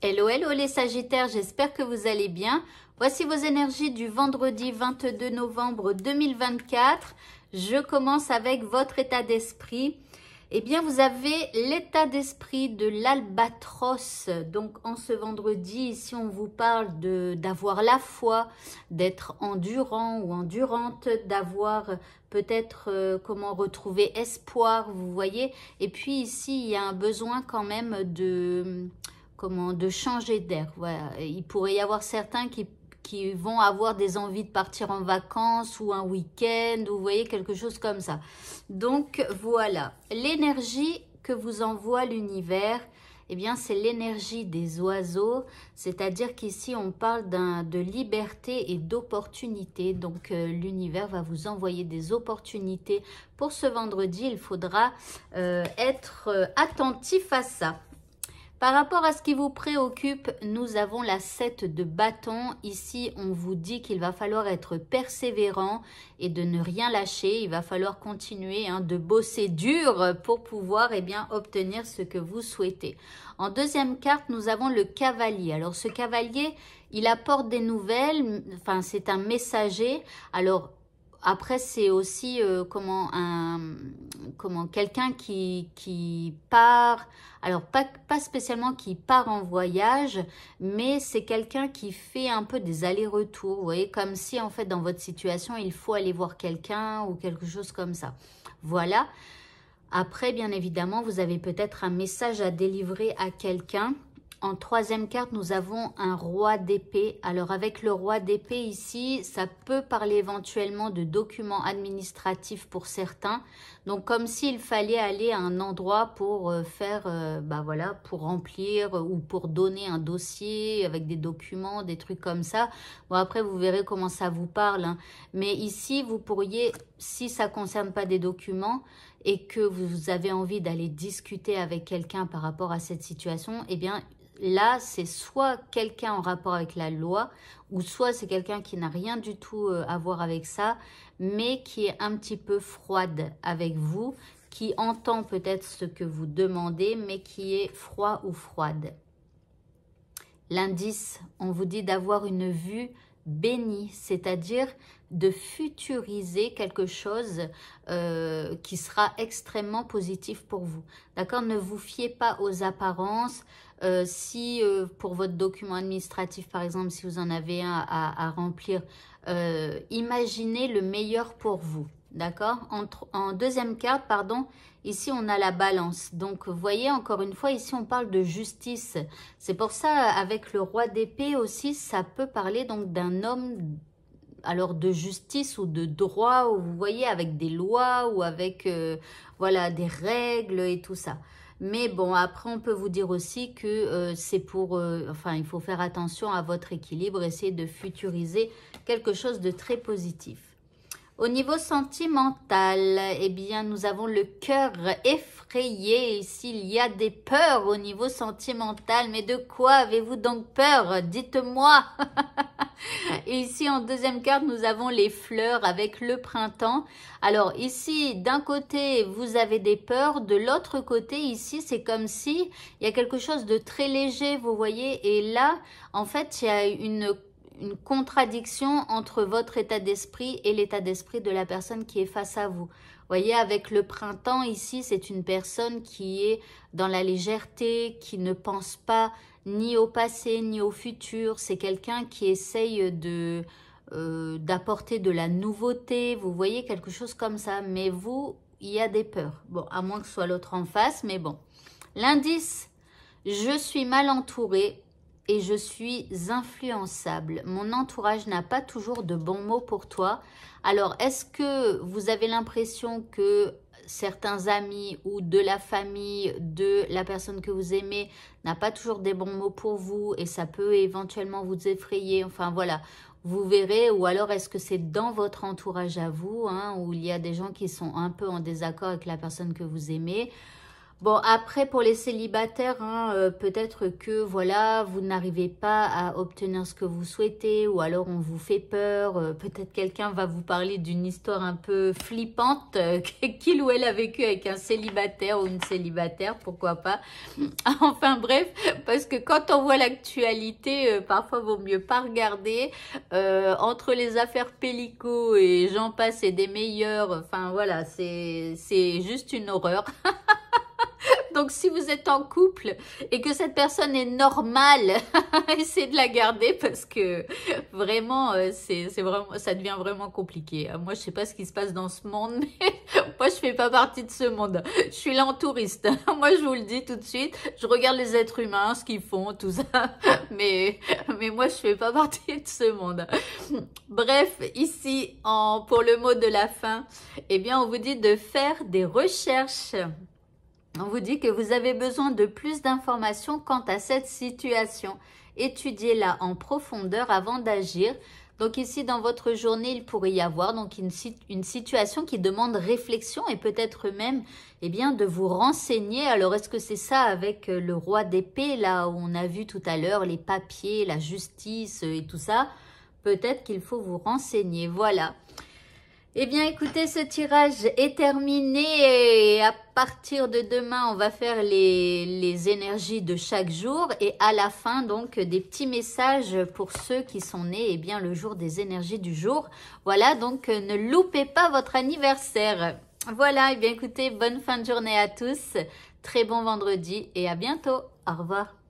Hello, hello les Sagittaires, j'espère que vous allez bien. Voici vos énergies du vendredi 22 novembre 2024. Je commence avec votre état d'esprit. Eh bien, vous avez l'état d'esprit de l'albatros. Donc, en ce vendredi, ici, on vous parle d'avoir la foi, d'être endurant ou endurante, d'avoir peut-être comment retrouver espoir, vous voyez. Et puis ici, il y a un besoin quand même de changer d'air. Voilà. Il pourrait y avoir certains qui vont avoir des envies de partir en vacances ou un week-end, vous voyez, quelque chose comme ça. Donc voilà, l'énergie que vous envoie l'univers, eh bien c'est l'énergie des oiseaux, c'est-à-dire qu'ici on parle de liberté et d'opportunité. Donc l'univers va vous envoyer des opportunités pour ce vendredi. Il faudra être attentif à ça. Par rapport à ce qui vous préoccupe, nous avons la 7 de bâton. Ici, on vous dit qu'il va falloir être persévérant et de ne rien lâcher. Il va falloir continuer de bosser dur pour pouvoir obtenir ce que vous souhaitez. En deuxième carte, nous avons le cavalier. Alors, ce cavalier, il apporte des nouvelles. Enfin, c'est un messager. Alors, après, c'est aussi quelqu'un qui part, alors pas spécialement qui part en voyage, mais c'est quelqu'un qui fait un peu des allers-retours, vous voyez, comme si en fait dans votre situation, il faut aller voir quelqu'un ou quelque chose comme ça. Voilà. Après, bien évidemment, vous avez peut-être un message à délivrer à quelqu'un. En troisième carte, nous avons un roi d'épée. Alors, avec le roi d'épée ici, ça peut parler éventuellement de documents administratifs pour certains. Donc, comme s'il fallait aller à un endroit pour pour remplir ou pour donner un dossier avec des documents, des trucs comme ça. Bon, après, vous verrez comment ça vous parle. Mais ici, vous pourriez, si ça ne concerne pas des documents et que vous avez envie d'aller discuter avec quelqu'un par rapport à cette situation, eh bien, là, c'est soit quelqu'un en rapport avec la loi, ou soit c'est quelqu'un qui n'a rien du tout à voir avec ça, mais qui est un petit peu froide avec vous, qui entend peut-être ce que vous demandez, mais qui est froid ou froide. L'indice, on vous dit d'avoir une vue bénie, c'est-à-dire de futuriser quelque chose qui sera extrêmement positif pour vous. D'accord? Ne vous fiez pas aux apparences. Si pour votre document administratif, par exemple, si vous en avez un à remplir, imaginez le meilleur pour vous. D'accord? En deuxième carte, pardon, ici on a la balance. Donc vous voyez, encore une fois, ici on parle de justice. C'est pour ça, avec le roi d'épée aussi, ça peut parler donc d'un homme, alors de justice ou de droit, ou vous voyez, avec des lois ou avec voilà, des règles et tout ça. Mais bon, après, on peut vous dire aussi que c'est pour... il faut faire attention à votre équilibre, essayer de futuriser quelque chose de très positif. Au niveau sentimental, eh bien, nous avons le cœur effrayé. Ici, il y a des peurs au niveau sentimental. Mais de quoi avez-vous donc peur? Dites-moi. Et ici, en deuxième carte, nous avons les fleurs avec le printemps. Alors ici, d'un côté, vous avez des peurs. De l'autre côté, ici, c'est comme si il y a quelque chose de très léger, vous voyez. Et là, en fait, il y a une contradiction entre votre état d'esprit et l'état d'esprit de la personne qui est face à vous. Vous voyez, avec le printemps, ici, c'est une personne qui est dans la légèreté, qui ne pense pas ni au passé, ni au futur. C'est quelqu'un qui essaye d'apporter de la nouveauté. Vous voyez, quelque chose comme ça. Mais vous, il y a des peurs. Bon, à moins que ce soit l'autre en face, mais bon. L'indice, je suis mal entourée. Et je suis influençable. Mon entourage n'a pas toujours de bons mots pour toi. Alors, est-ce que vous avez l'impression que certains amis ou de la famille, de la personne que vous aimez, n'a pas toujours des bons mots pour vous et ça peut éventuellement vous effrayer? Enfin, voilà, vous verrez. Ou alors, est-ce que c'est dans votre entourage à vous, où il y a des gens qui sont un peu en désaccord avec la personne que vous aimez? Bon, après, pour les célibataires, hein, peut-être que, voilà, vous n'arrivez pas à obtenir ce que vous souhaitez, ou alors on vous fait peur, peut-être quelqu'un va vous parler d'une histoire un peu flippante, qu'il ou elle a vécu avec un célibataire ou une célibataire, pourquoi pas. Enfin bref, parce que quand on voit l'actualité, parfois vaut mieux pas regarder, entre les affaires Pélico et j'en passe et des meilleurs, enfin voilà, c'est juste une horreur. Donc, si vous êtes en couple et que cette personne est normale, essayez de la garder parce que vraiment, c'est vraiment, ça devient vraiment compliqué. Moi, je sais pas ce qui se passe dans ce monde, mais moi, je fais pas partie de ce monde. Je suis là en touriste. Moi, je vous le dis tout de suite. Je regarde les êtres humains, ce qu'ils font, tout ça. Mais moi, je fais pas partie de ce monde. Bref, ici, pour le mot de la fin, eh bien, on vous dit de faire des recherches. On vous dit que vous avez besoin de plus d'informations quant à cette situation. Étudiez-la en profondeur avant d'agir. Donc ici, dans votre journée, il pourrait y avoir donc une situation qui demande réflexion et peut-être même eh bien, de vous renseigner. Alors, est-ce que c'est ça avec le roi d'épée, là où on a vu tout à l'heure les papiers, la justice et tout ça? Peut-être qu'il faut vous renseigner. Voilà. Eh bien, écoutez, ce tirage est terminé et à partir de demain, on va faire les énergies de chaque jour et à la fin, donc, des petits messages pour ceux qui sont nés, eh bien, le jour des énergies du jour. Voilà, donc, ne loupez pas votre anniversaire. Voilà, eh bien, écoutez, bonne fin de journée à tous, très bon vendredi et à bientôt. Au revoir.